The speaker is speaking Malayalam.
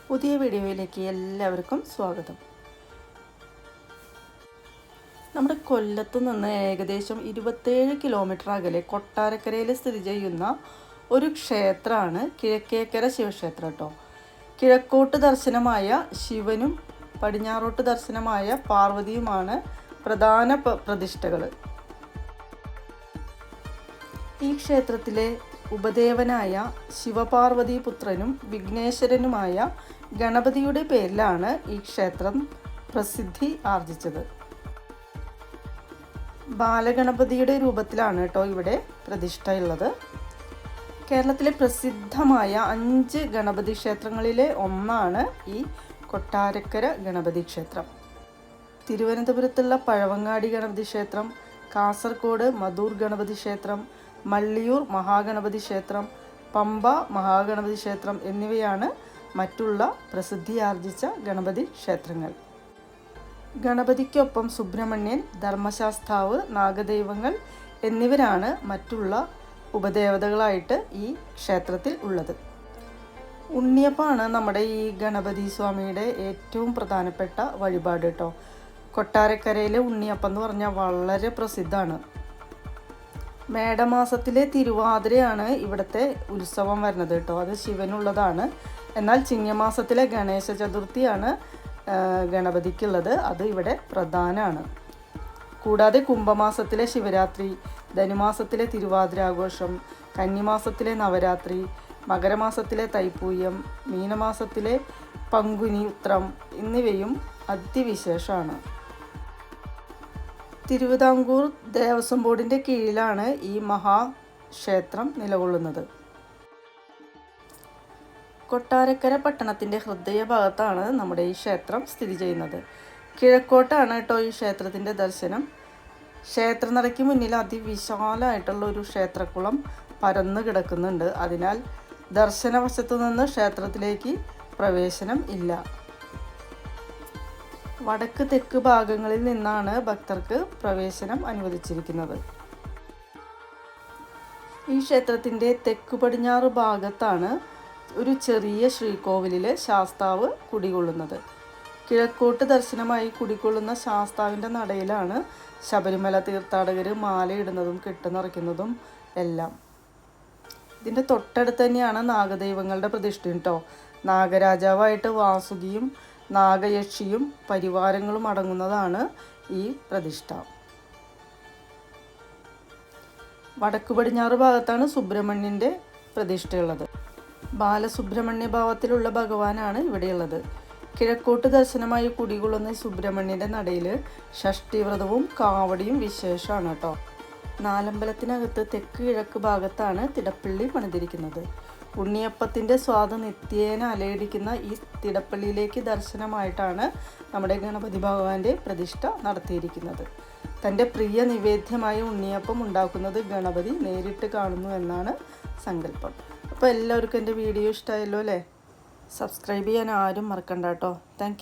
പുതിയ വീഡിയോയിലേക്ക് എല്ലാവർക്കും സ്വാഗതം. നമ്മുടെ കൊല്ലത്ത് നിന്ന് ഏകദേശം 27 കിലോമീറ്റർ അകലെ കൊട്ടാരക്കരയിൽ സ്ഥിതി ചെയ്യുന്ന ഒരു ക്ഷേത്രമാണ് കിഴക്കേക്കര ശിവക്ഷേത്രം കേട്ടോ. കിഴക്കോട്ട് ദർശനമായ ശിവനും പടിഞ്ഞാറോട്ട് ദർശനമായ പാർവതിയുമാണ് പ്രധാന പ്രതിഷ്ഠകൾ. ഈ ക്ഷേത്രത്തിലെ ഉപദേവനായ ശിവപാർവതി പുത്രനും വിഘ്നേശ്വരനുമായ ഗണപതിയുടെ പേരിലാണ് ഈ ക്ഷേത്രം പ്രസിദ്ധി ആർജിച്ചത്. ബാലഗണപതിയുടെ രൂപത്തിലാണ് കേട്ടോ ഇവിടെ പ്രതിഷ്ഠയുള്ളത്. കേരളത്തിലെ പ്രസിദ്ധമായ 5 ഗണപതി ക്ഷേത്രങ്ങളിലെ ഒന്നാണ് ഈ കൊട്ടാരക്കര ഗണപതി ക്ഷേത്രം. തിരുവനന്തപുരത്തുള്ള പഴവങ്ങാടി ഗണപതി ക്ഷേത്രം, കാസർഗോഡ് മധൂർ ഗണപതി ക്ഷേത്രം, മള്ളിയൂർ മഹാഗണപതി ക്ഷേത്രം, പമ്പ മഹാഗണപതി ക്ഷേത്രം എന്നിവയാണ് മറ്റുള്ള പ്രസിദ്ധിയാർജിച്ച ഗണപതി ക്ഷേത്രങ്ങൾ. ഗണപതിക്കൊപ്പം സുബ്രഹ്മണ്യൻ, ധർമ്മശാസ്താവ്, നാഗദൈവങ്ങൾ എന്നിവരാണ് മറ്റുള്ള ഉപദേവതകളായിട്ട് ഈ ക്ഷേത്രത്തിൽ ഉള്ളത്. ഉണ്ണിയപ്പമാണ് നമ്മുടെ ഈ ഗണപതി സ്വാമിയുടെ ഏറ്റവും പ്രധാനപ്പെട്ട വഴിപാട് കേട്ടോ. കൊട്ടാരക്കരയിലെ ഉണ്ണിയപ്പം എന്ന് പറഞ്ഞാൽ വളരെ പ്രസിദ്ധമാണ്. മേടമാസത്തിലെ തിരുവാതിരയാണ് ഇവിടുത്തെ ഉത്സവം വരുന്നത് കേട്ടോ. അത് ശിവനുള്ളതാണ്. എന്നാൽ ചിങ്ങമാസത്തിലെ ഗണേശ ചതുർത്ഥിയാണ് ഗണപതിക്കുള്ളത്. അത് ഇവിടെ പ്രധാനമാണ്. കൂടാതെ കുംഭമാസത്തിലെ ശിവരാത്രി, ധനുമാസത്തിലെ തിരുവാതിരാഘോഷം, കന്നിമാസത്തിലെ നവരാത്രി, മകരമാസത്തിലെ തൈപ്പൂയം, മീനമാസത്തിലെ പങ്കുനി ഉത്രം എന്നിവയും അതിവിശേഷമാണ്. തിരുവിതാംകൂർ ദേവസ്വം ബോർഡിൻ്റെ കീഴിലാണ് ഈ മഹാക്ഷേത്രം നിലകൊള്ളുന്നത്. കൊട്ടാരക്കര പട്ടണത്തിൻ്റെ ഹൃദയഭാഗത്താണ് നമ്മുടെ ഈ ക്ഷേത്രം സ്ഥിതി ചെയ്യുന്നത്. കിഴക്കോട്ടാണ് കേട്ടോ ഈ ക്ഷേത്രത്തിൻ്റെ ദർശനം. ക്ഷേത്രനടയ്ക്ക് മുന്നിൽ അതിവിശാലമായിട്ടുള്ള ഒരു ക്ഷേത്രക്കുളം പരന്നു കിടക്കുന്നുണ്ട്. അതിനാൽ ദർശനവശത്തു നിന്ന് ക്ഷേത്രത്തിലേക്ക് പ്രവേശനം ഇല്ല. വടക്ക് തെക്ക് ഭാഗങ്ങളിൽ നിന്നാണ് ഭക്തർക്ക് പ്രവേശനം അനുവദിച്ചിരിക്കുന്നത്. ഈ ക്ഷേത്രത്തിൻ്റെ തെക്ക് പടിഞ്ഞാറ് ഭാഗത്താണ് ഒരു ചെറിയ ശ്രീകോവിലിൽ ശാസ്താവ് കുടികൊള്ളുന്നത്. കിഴക്കോട്ട് ദർശനമായി കുടികൊള്ളുന്ന ശാസ്താവിൻ്റെ നടയിലാണ് ശബരിമല തീർത്ഥാടകർ മാലയിടുന്നതും കെട്ട് നിറയ്ക്കുന്നതും എല്ലാം. ഇതിൻ്റെ തൊട്ടടുത്ത് തന്നെയാണ് നാഗദൈവങ്ങളുടെ പ്രതിഷ്ഠ കേട്ടോ. നാഗരാജാവായിട്ട് വാസുകിയും നാഗയക്ഷിയും പരിവാരങ്ങളും അടങ്ങുന്നതാണ് ഈ പ്രതിഷ്ഠ. വടക്കു പടിഞ്ഞാറ് ഭാഗത്താണ് സുബ്രഹ്മണ്യൻ്റെ പ്രതിഷ്ഠയുള്ളത്. ബാലസുബ്രഹ്മണ്യ ഭാവത്തിലുള്ള ഭഗവാനാണ് ഇവിടെയുള്ളത്. കിഴക്കോട്ട് ദർശനമായി കുടികൊള്ളുന്ന സുബ്രഹ്മണ്യൻ്റെ നടയിൽ ഷഷ്ടിവ്രതവും കാവടിയും വിശേഷമാണ് കേട്ടോ. നാലമ്പലത്തിനകത്ത് തെക്ക് കിഴക്ക് ഭാഗത്താണ് തിടപ്പള്ളി പണിതിരിക്കുന്നത്. ഉണ്ണിയപ്പത്തിൻ്റെ സ്വാദ് നിത്യേന അലയടിക്കുന്ന ഈ തിടപ്പള്ളിയിലേക്ക് ദർശനമായിട്ടാണ് നമ്മുടെ ഗണപതി ഭഗവാന്റെ പ്രതിഷ്ഠ നടത്തിയിരിക്കുന്നത്. തൻ്റെ പ്രിയ നിവേദ്യമായ ഉണ്ണിയപ്പം ഉണ്ടാക്കുന്നത് ഗണപതി നേരിട്ട് കാണുന്നു എന്നാണ് സങ്കല്പം. അപ്പോൾ എല്ലാവർക്കും എൻ്റെ വീഡിയോ ഇഷ്ടമായല്ലോ അല്ലേ? സബ്സ്ക്രൈബ് ചെയ്യാൻ ആരും മറക്കണ്ട കേട്ടോ. താങ്ക്